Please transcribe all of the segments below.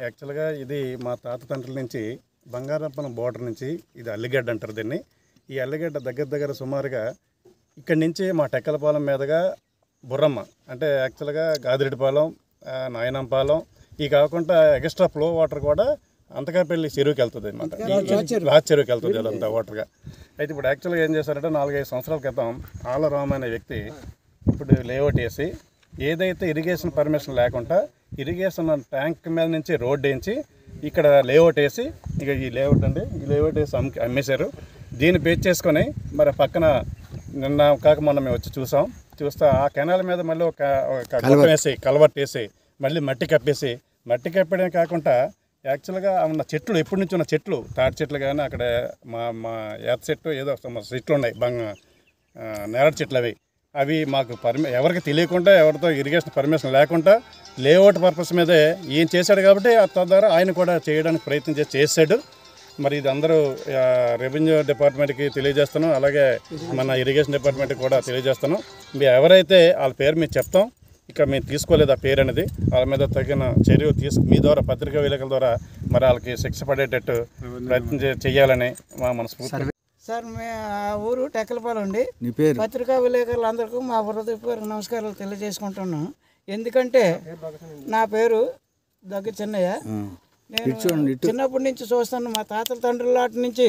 యాక్చువల్గా ఇది మా తాత తండ్రుల నుంచి బంగారప్పన బోర్డర్ నుంచి ఇది అల్లిగడ్డ అంటారు దీన్ని. ఈ అల్లిగడ్డ దగ్గర సుమారుగా ఇక్కడి నుంచి మా టెక్కలపాలెం మీదుగా బుర్రమ్మ అంటే యాక్చువల్గా గాదిరెడ్డిపాలెం, నాయనంపాలెం ఈ కాకుండా ఎక్స్ట్రా ఫ్లో వాటర్ కూడా అంతకాపల్లి చెరువుకి వెళ్తుంది అనమాట. రాజ్ చెరువుకి వెళ్తుంది అదంతా వాటర్గా. అయితే ఇప్పుడు యాక్చువల్గా ఏం చేశారంటే 4-5 సంవత్సరాల క్రితం ఆలరామ్ అనే వ్యక్తి ఇప్పుడు లేఅవుట్ వేసి ఏదైతే ఇరిగేషన్ పర్మిషన్ లేకుండా ఇరిగేషన్ ట్యాంక్ మీద నుంచి రోడ్డు వేయించి ఇక్కడ లేఅవుట్ వేసి ఇక ఈ లేఅవుట్ అండి ఈ లేఅవుట్ వేసి అమ్మేశారు. దీన్ని బేస్ చేసుకొని మరి పక్కన నిన్న కాక మొన్న మేము వచ్చి చూస్తే ఆ కెనాల్ మీద మళ్ళీ ఒక వేసి కలవర్ట్ వేసి మళ్ళీ మట్టి కప్పడమే కాకుండా యాక్చువల్గా ఉన్న చెట్లు ఎప్పటి నుంచి ఉన్న చెట్లు తాటి చెట్లు కానీ అక్కడ మా ఏత చెట్టు ఏదో చెట్లు ఉన్నాయి నేరడు చెట్లు అవి మాకు ఎవరికి తెలియకుండా ఎవరితో ఇరిగేషన్ పర్మిషన్ లేకుండా లేఅవుట్ పర్పస్ మీదే ఏం చేశాడు కాబట్టి తద్వారా ఆయన కూడా చేయడానికి ప్రయత్నం చేశాడు. మరి ఇది అందరూ రెవెన్యూ డిపార్ట్మెంట్కి తెలియజేస్తున్నాం, అలాగే మన ఇరిగేషన్ డిపార్ట్మెంట్కి కూడా తెలియజేస్తున్నాం. మీరు ఎవరైతే వాళ్ళ పేరు మేము చెప్తాం, ఇక మేము తీసుకోలేదు ఆ పేరు అనేది, వాళ్ళ మీద తగిన చర్య మీ ద్వారా పత్రికా విలేకరుల ద్వారా మరి వాళ్ళకి శిక్ష పడేటట్టు ప్రయత్నం చేయాలని మా మనస్ఫూర్తి. సార్ ఆ ఊరు టెక్కలపాలెం అండి. పత్రికా విలేకరులు అందరికీ మా హృదయపూర్వక నమస్కారాలు తెలియజేసుకుంటున్నాను. ఎందుకంటే నా పేరు దగ్గర చిన్నయ్య. నేను చిన్నప్పటి నుంచి చూస్తాను, మా తాతల తండ్రుల నాటి నుంచి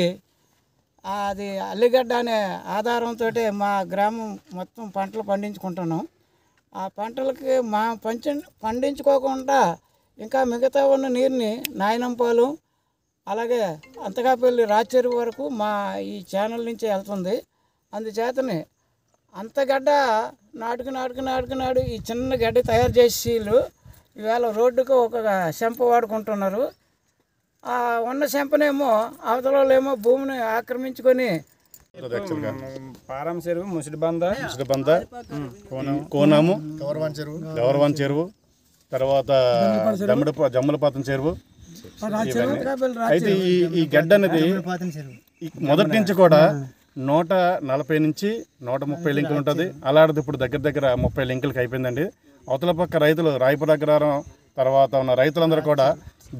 అది అల్లిగడ్డ అనే ఆధారంతో మా గ్రామం మొత్తం పంటలు పండించుకుంటున్నాం. ఆ పంటలకి మా పండించుకోకుండా ఇంకా మిగతా ఉన్న నీరుని నాయనంపాలెం అలాగే అంతకాపల్లి రాచెరువు వరకు మా ఈ ఛానల్ నుంచి వెళ్తుంది. అందుచేతని అంతగడ్డ నాడు ఈ చిన్న గడ్డ తయారు చేసి ఇవాళ రోడ్డుకు ఒక చెంప వాడుకుంటున్నారు. ఆ ఉన్న చెంపనేమో అవతలేమో భూమిని ఆక్రమించుకొని పారం చెరువు, ముసిడిబంద, కోనాము, గౌరవాన్ చెరువు, తర్వాత జమ్ములపాతం చెరువు. అయితే ఈ గడ్డ అనేది మొదటి నుంచి కూడా 140 నుంచి 130 లింకులు ఉంటుంది. అలాంటిది ఇప్పుడు దగ్గర 30 లింకులకి అయిపోయిందండి. అవతల పక్క రైతులు రాయపుర అగ్రహారం తర్వాత ఉన్న రైతులందరూ కూడా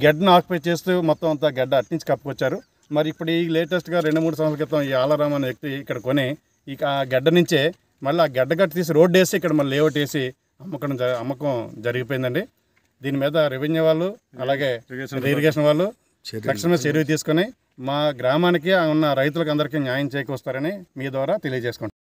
గడ్డను ఆక్యుపై చేస్తూ మొత్తం అంతా గడ్డ అట్నుంచి కప్పుకొచ్చారు. మరి ఇప్పుడు ఈ లేటెస్ట్గా 2-3 సంవత్సరాల క్రితం ఈ ఆలరామ్ అనే వ్యక్తి ఇక్కడ కొని ఇక ఆ గడ్డ నుంచే మళ్ళీ ఆ గడ్డ తీసి రోడ్డు వేసి ఇక్కడ మళ్ళీ లేఅవుట్ వేసి అమ్మకం జరిగిపోయిందండి. దీని మీద రెవెన్యూ వాళ్ళు అలాగే ఇరిగేషన్ వాళ్ళు తక్షణమే చర్య తీసుకొని మా గ్రామానికి ఉన్న రైతులకు అందరికీ న్యాయం చేకూరుస్తారని మీ ద్వారా తెలియజేసుకుంటాం.